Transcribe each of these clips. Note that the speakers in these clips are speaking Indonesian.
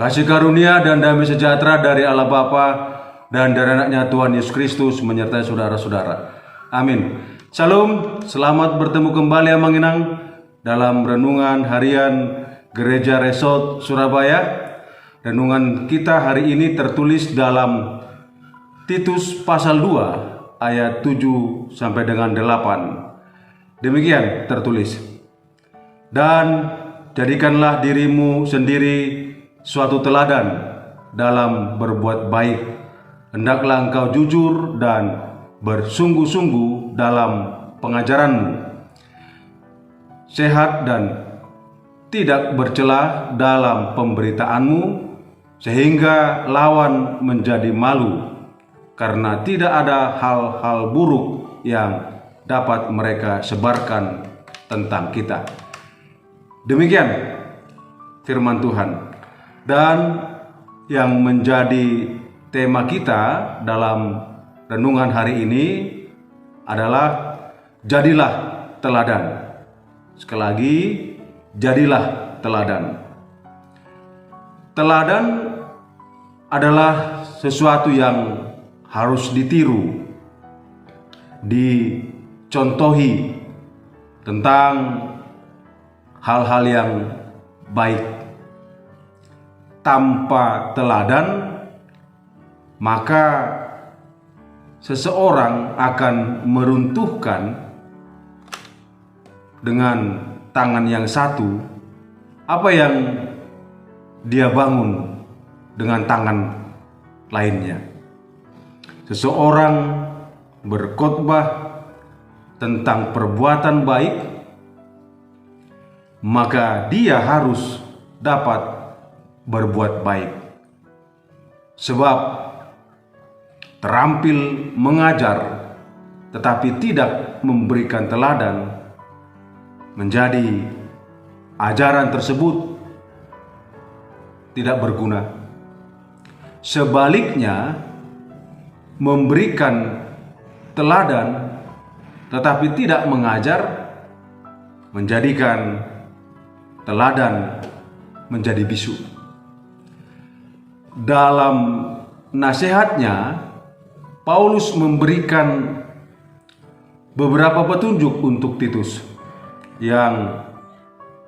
Kasih karunia dan damai sejahtera dari Allah Bapa dan dari anaknya Tuhan Yesus Kristus menyertai saudara-saudara. Amin. Shalom, selamat bertemu kembali Amang Inang dalam renungan harian Gereja Resort Surabaya. Renungan kita hari ini tertulis dalam Titus pasal 2 ayat 7 sampai dengan 8. Demikian tertulis. Dan jadikanlah dirimu sendiri suatu teladan dalam berbuat baik. Hendaklah engkau jujur dan bersungguh-sungguh dalam pengajaranmu, sehat dan tidak bercela dalam pemberitaanmu, sehingga lawan menjadi malu, karena tidak ada hal-hal buruk yang dapat mereka sebarkan tentang kita. Demikian firman Tuhan. Dan yang menjadi tema kita dalam renungan hari ini adalah jadilah teladan. Sekali lagi, jadilah teladan. Teladan adalah sesuatu yang harus ditiru, dicontohi tentang hal-hal yang baik. Tanpa teladan, maka seseorang akan meruntuhkan dengan tangan yang satu apa yang dia bangun dengan tangan lainnya. Seseorang berkhotbah tentang perbuatan baik, maka dia harus dapat berbuat baik, sebab terampil mengajar tetapi tidak memberikan teladan, menjadi ajaran tersebut tidak berguna. Sebaliknya, memberikan teladan tetapi tidak mengajar, menjadikan teladan menjadi bisu. Dalam nasihatnya, Paulus memberikan beberapa petunjuk untuk Titus, yang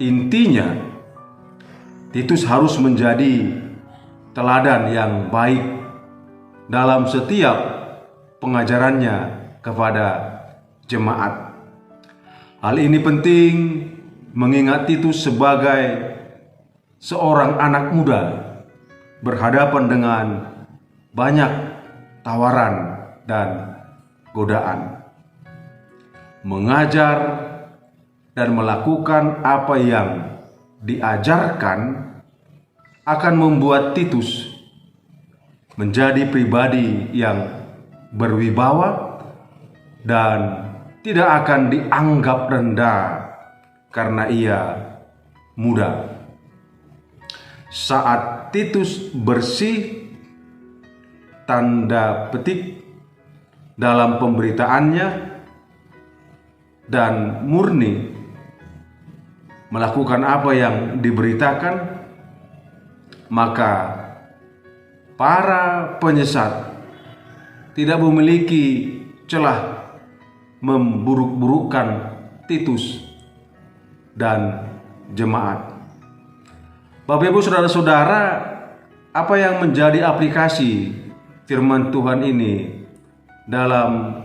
intinya Titus harus menjadi teladan yang baik dalam setiap pengajarannya kepada jemaat. Hal ini penting mengingat Titus sebagai seorang anak muda berhadapan dengan banyak tawaran dan godaan. Mengajar dan melakukan apa yang diajarkan akan membuat Titus menjadi pribadi yang berwibawa dan tidak akan dianggap rendah karena ia muda. Saat Titus bersih tanda petik dalam pemberitaannya dan murni melakukan apa yang diberitakan, maka para penyesat tidak memiliki celah memburuk-burukkan Titus dan jemaat. Bapak Ibu saudara-saudara, apa yang menjadi aplikasi firman Tuhan ini dalam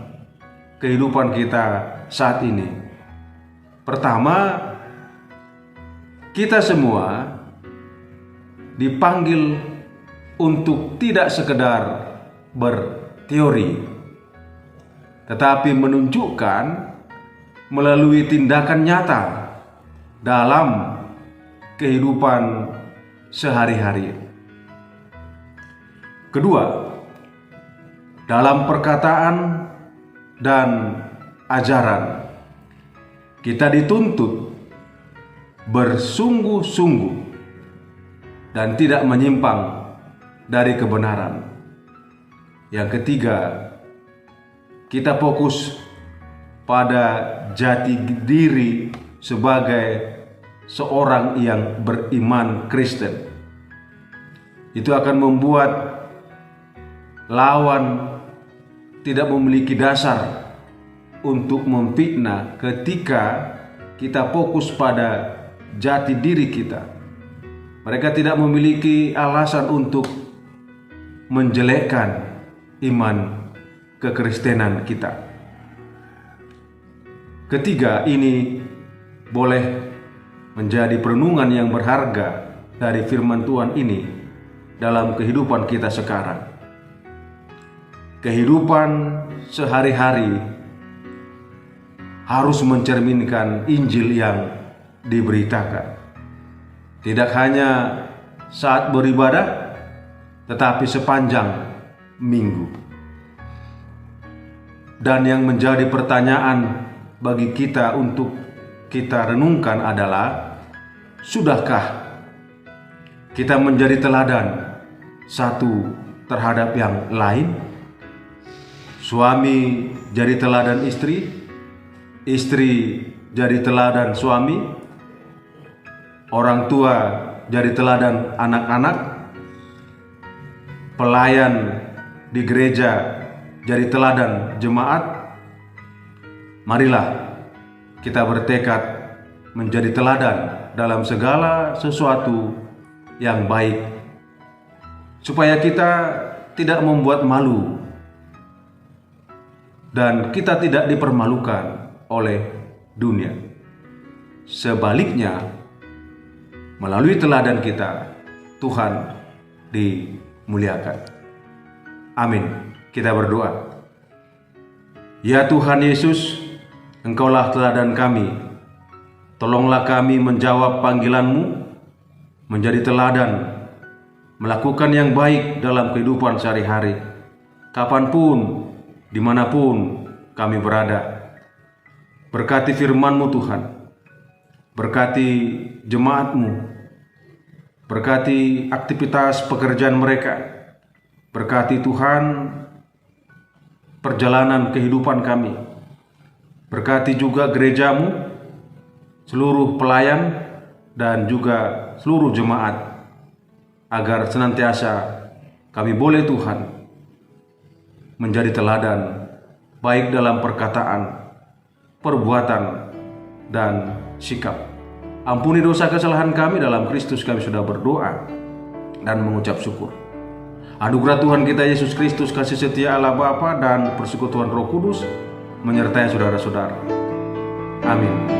kehidupan kita saat ini? Pertama, kita semua dipanggil untuk tidak sekedar berteori, tetapi menunjukkan melalui tindakan nyata dalam kehidupan sehari-hari. Kedua, dalam perkataan dan ajaran, kita dituntut bersungguh-sungguh dan tidak menyimpang dari kebenaran. Yang ketiga, kita fokus pada jati diri sebagai seorang yang beriman Kristen. Itu akan membuat lawan tidak memiliki dasar untuk memfitnah ketika kita fokus pada jati diri kita. Mereka tidak memiliki alasan untuk menjelekkan iman kekristenan kita. Ketiga, ini boleh menjadi perenungan yang berharga dari firman Tuhan ini dalam kehidupan kita sekarang. Kehidupan sehari-hari harus mencerminkan Injil yang diberitakan. Tidak hanya saat beribadah, tetapi sepanjang minggu. Dan yang menjadi pertanyaan bagi kita untuk kita renungkan adalah, sudahkah kita menjadi teladan satu terhadap yang lain? Suami jadi teladan istri, istri jadi teladan suami, orang tua jadi teladan anak-anak, pelayan di gereja jadi teladan jemaat. Marilah kita bertekad menjadi teladan dalam segala sesuatu yang baik, supaya kita tidak membuat malu dan kita tidak dipermalukan oleh dunia. Sebaliknya, melalui teladan kita, Tuhan dimuliakan. Amin. Kita berdoa. Ya Tuhan Yesus, Engkaulah teladan kami. Tolonglah kami menjawab panggilan-Mu, menjadi teladan, melakukan yang baik dalam kehidupan sehari-hari, kapanpun, dimanapun kami berada. Berkati firman-Mu Tuhan, berkati jemaat-Mu, berkati aktivitas pekerjaan mereka, berkati Tuhan perjalanan kehidupan kami, berkati juga gereja-Mu, seluruh pelayan dan juga seluruh jemaat, agar senantiasa kami boleh Tuhan menjadi teladan baik dalam perkataan, perbuatan, dan sikap. Ampuni dosa kesalahan kami, dalam Kristus kami sudah berdoa dan mengucap syukur. Anugerah Tuhan kita Yesus Kristus, kasih setia Allah Bapa, dan persekutuan Roh Kudus menyertai saudara-saudara. Amin.